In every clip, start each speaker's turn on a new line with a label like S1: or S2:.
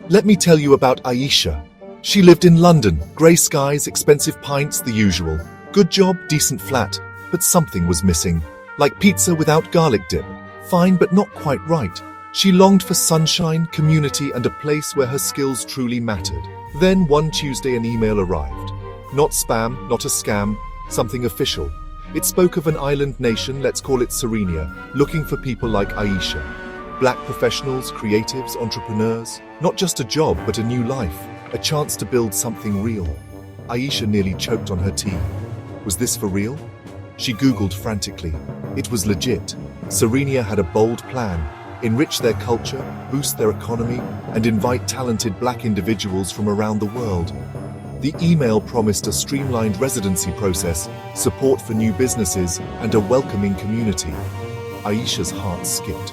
S1: Let me tell you about Aisha. She lived in London, grey skies, expensive pints, the usual. Good job, decent flat, but something was missing. Like pizza without garlic dip. Fine, but not quite right. She longed for sunshine, community, and a place where her skills truly mattered. Then one Tuesday an email arrived. Not spam, not a scam, something official. It spoke of an island nation, let's call it Serenia, looking for people like Aisha. Black professionals, creatives, entrepreneurs. Not just a job, but a new life. A chance to build something real. Aisha nearly choked on her tea. Was this for real? She Googled frantically. It was legit. Serenia had a bold plan. Enrich their culture, boost their economy, and invite talented Black individuals from around the world. The email promised a streamlined residency process, support for new businesses, and a welcoming community. Aisha's heart skipped.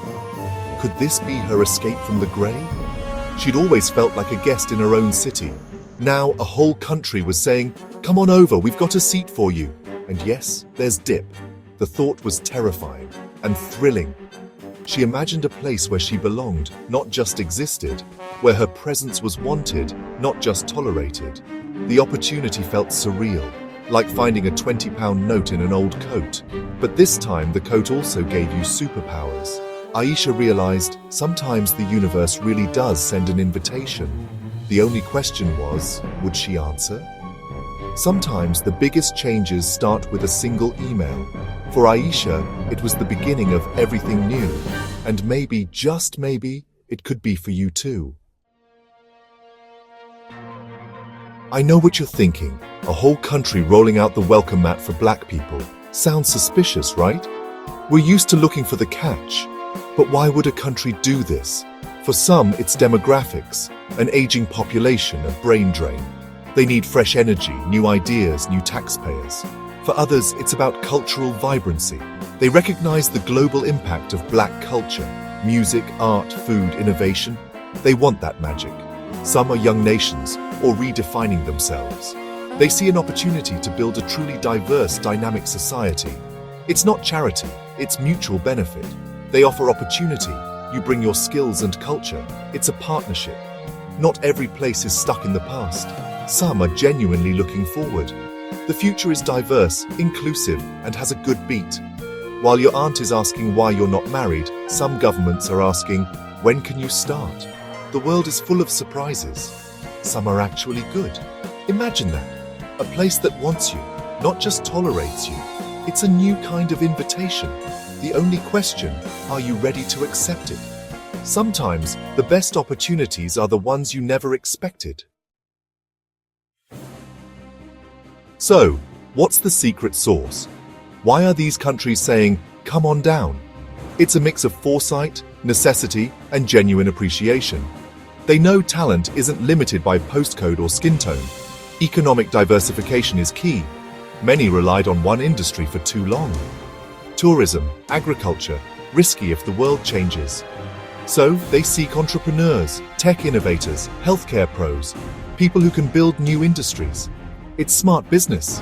S1: Could this be her escape from the grey? She'd always felt like a guest in her own city. Now a whole country was saying, "Come on over, we've got a seat for you." And yes, there's dip. The thought was terrifying and thrilling. She imagined a place where she belonged, not just existed, where her presence was wanted, not just tolerated. The opportunity felt surreal, like finding a £20 note in an old coat. But this time the coat also gave you superpowers. Aisha realized sometimes the universe really does send an invitation. The only question was, would she answer? Sometimes the biggest changes start with a single email. For Aisha, it was the beginning of everything new. And maybe, just maybe, it could be for you too. I know what you're thinking. A whole country rolling out the welcome mat for Black people. Sounds suspicious, right? We're used to looking for the catch. But why would a country do this? For some, it's demographics, an aging population, a brain drain. They need fresh energy, new ideas, new taxpayers. For others, it's about cultural vibrancy. They recognize the global impact of Black culture, music, art, food, innovation. They want that magic. Some are young nations or redefining themselves. They see an opportunity to build a truly diverse, dynamic society. It's not charity, it's mutual benefit. They offer opportunity. You bring your skills and culture. It's a partnership. Not every place is stuck in the past. Some are genuinely looking forward. The future is diverse, inclusive, and has a good beat. While your aunt is asking why you're not married, some governments are asking, when can you start? The world is full of surprises. Some are actually good. Imagine that. A place that wants you, not just tolerates you. It's a new kind of invitation. The only question, are you ready to accept it? Sometimes, the best opportunities are the ones you never expected. So, what's the secret sauce? Why are these countries saying, come on down? It's a mix of foresight, necessity, and genuine appreciation. They know talent isn't limited by postcode or skin tone. Economic diversification is key. Many relied on one industry for too long. Tourism, agriculture, risky if the world changes. So, they seek entrepreneurs, tech innovators, healthcare pros, people who can build new industries. It's smart business.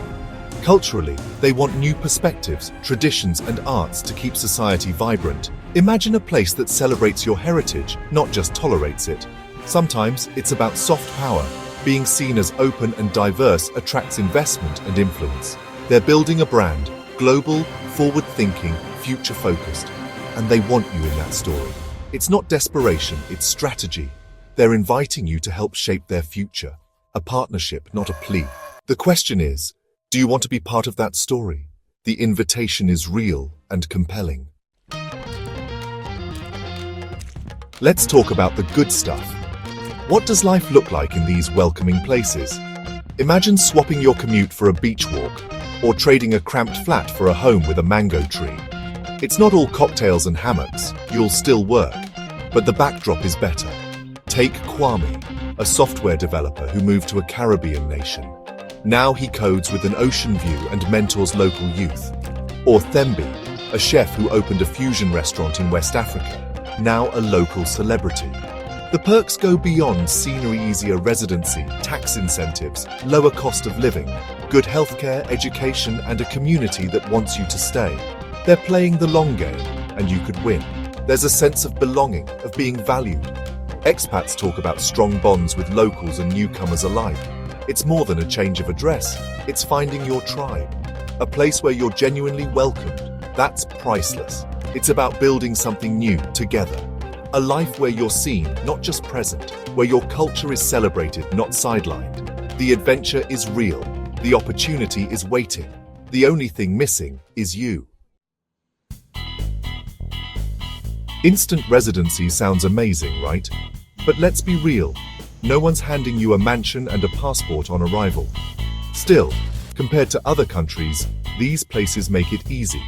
S1: Culturally, they want new perspectives, traditions, and arts to keep society vibrant. Imagine a place that celebrates your heritage, not just tolerates it. Sometimes it's about soft power. Being seen as open and diverse attracts investment and influence. They're building a brand, global, forward-thinking, future-focused. And they want you in that story. It's not desperation, it's strategy. They're inviting you to help shape their future. A partnership, not a plea. The question is, do you want to be part of that story? The invitation is real and compelling. Let's talk about the good stuff. What does life look like in these welcoming places? Imagine swapping your commute for a beach walk, or trading a cramped flat for a home with a mango tree. It's not all cocktails and hammocks, you'll still work, but the backdrop is better. Take Kwame, a software developer who moved to a Caribbean nation. Now he codes with an ocean view and mentors local youth. Or Thembi, a chef who opened a fusion restaurant in West Africa, now a local celebrity. The perks go beyond scenery, easier residency, tax incentives, lower cost of living, good healthcare, education, and a community that wants you to stay. They're playing the long game, and you could win. There's a sense of belonging, of being valued. Expats talk about strong bonds with locals and newcomers alike. It's more than a change of address, it's finding your tribe. A place where you're genuinely welcomed. That's priceless. It's about building something new together. A life where you're seen, not just present. Where your culture is celebrated, not sidelined. The adventure is real. The opportunity is waiting. The only thing missing is you. Instant residency sounds amazing, right? But let's be real. No one's handing you a mansion and a passport on arrival. Still, compared to other countries, these places make it easy.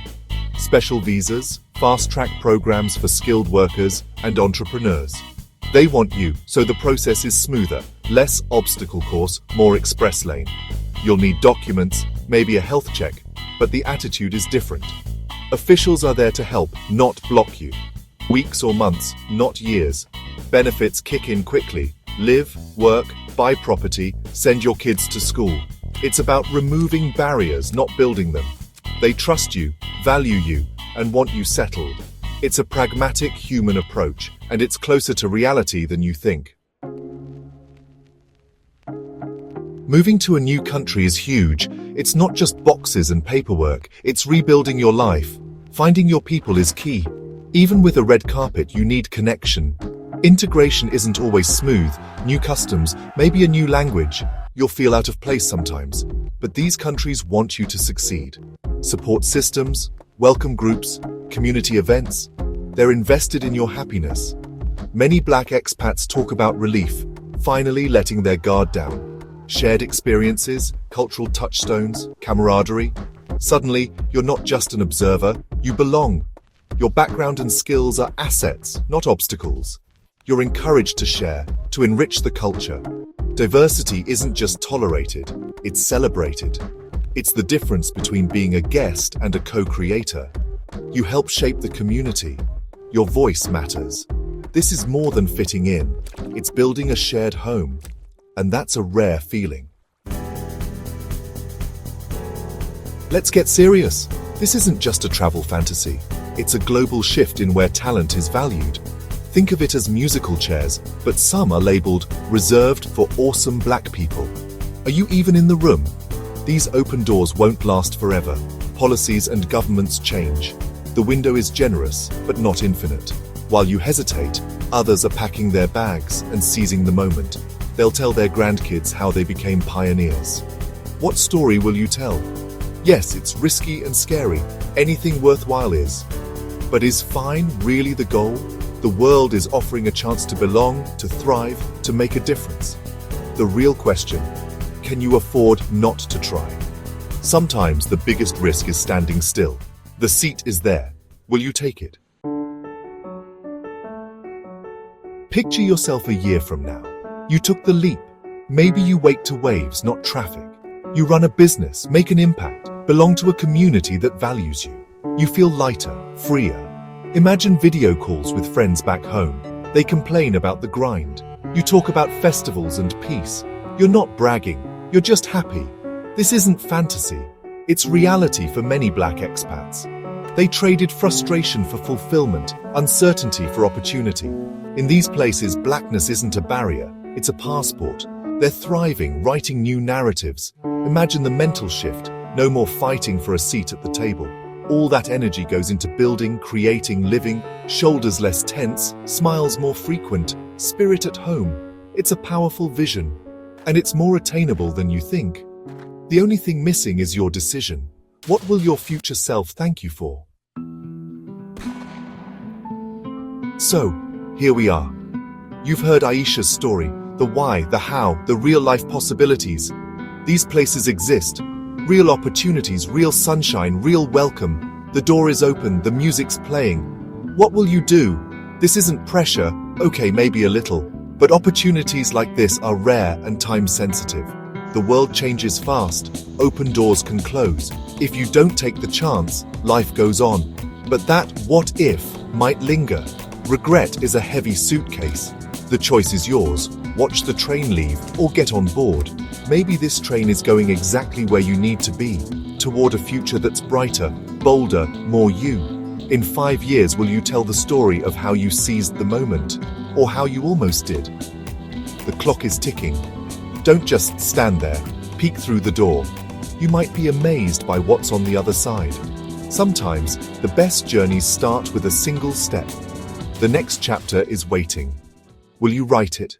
S1: Special visas, fast-track programs for skilled workers and entrepreneurs. They want you, so the process is smoother, less obstacle course, more express lane. You'll need documents, maybe a health check, but the attitude is different. Officials are there to help, not block you. Weeks or months, not years. Benefits kick in quickly. Live, work, buy property, send your kids to school. It's about removing barriers, not building them. They trust you, value you, and want you settled. It's a pragmatic human approach, and it's closer to reality than you think. Moving to a new country is huge. It's not just boxes and paperwork, it's rebuilding your life. Finding your people is key. Even with a red carpet, you need connection. Integration isn't always smooth. New customs, maybe a new language. You'll feel out of place sometimes. But these countries want you to succeed. Support systems, welcome groups, community events. They're invested in your happiness. Many Black expats talk about relief, finally letting their guard down. Shared experiences, cultural touchstones, camaraderie. Suddenly, you're not just an observer, you belong. Your background and skills are assets, not obstacles. You're encouraged to share, to enrich the culture. Diversity isn't just tolerated, it's celebrated. It's the difference between being a guest and a co-creator. You help shape the community. Your voice matters. This is more than fitting in. It's building a shared home. And that's a rare feeling. Let's get serious. This isn't just a travel fantasy. It's a global shift in where talent is valued. Think of it as musical chairs, but some are labeled reserved for awesome Black people. Are you even in the room? These open doors won't last forever. Policies and governments change. The window is generous, but not infinite. While you hesitate, others are packing their bags and seizing the moment. They'll tell their grandkids how they became pioneers. What story will you tell? Yes, it's risky and scary. Anything worthwhile is. But is fine really the goal? The world is offering a chance to belong, to thrive, to make a difference. The real question, can you afford not to try? Sometimes the biggest risk is standing still. The seat is there. Will you take it? Picture yourself a year from now. You took the leap. Maybe you wake to waves, not traffic. You run a business, make an impact, belong to a community that values you. You feel lighter, freer. Imagine video calls with friends back home. They complain about the grind. You talk about festivals and peace. You're not bragging, you're just happy. This isn't fantasy. It's reality for many Black expats. They traded frustration for fulfillment, uncertainty for opportunity. In these places, blackness isn't a barrier, it's a passport. They're thriving, writing new narratives. Imagine the mental shift, no more fighting for a seat at the table. All that energy goes into building, creating, living, shoulders less tense, smiles more frequent, spirit at home. It's a powerful vision, and it's more attainable than you think. The only thing missing is your decision. What will your future self thank you for? So, here we are. You've heard Aisha's story, the why, the how, the real-life possibilities. These places exist. Real opportunities, real sunshine, real welcome. The door is open, the music's playing. What will you do? This isn't pressure, okay, maybe a little, but opportunities like this are rare and time-sensitive. The world changes fast, open doors can close. If you don't take the chance, life goes on. But that what if might linger. Regret is a heavy suitcase. The choice is yours. Watch the train leave or get on board. Maybe this train is going exactly where you need to be, toward a future that's brighter, bolder, more you. In 5 years, will you tell the story of how you seized the moment? or how you almost did. The clock is ticking. Don't just stand there, peek through the door. You might be amazed by what's on the other side. Sometimes, the best journeys start with a single step. The next chapter is waiting. Will you write it?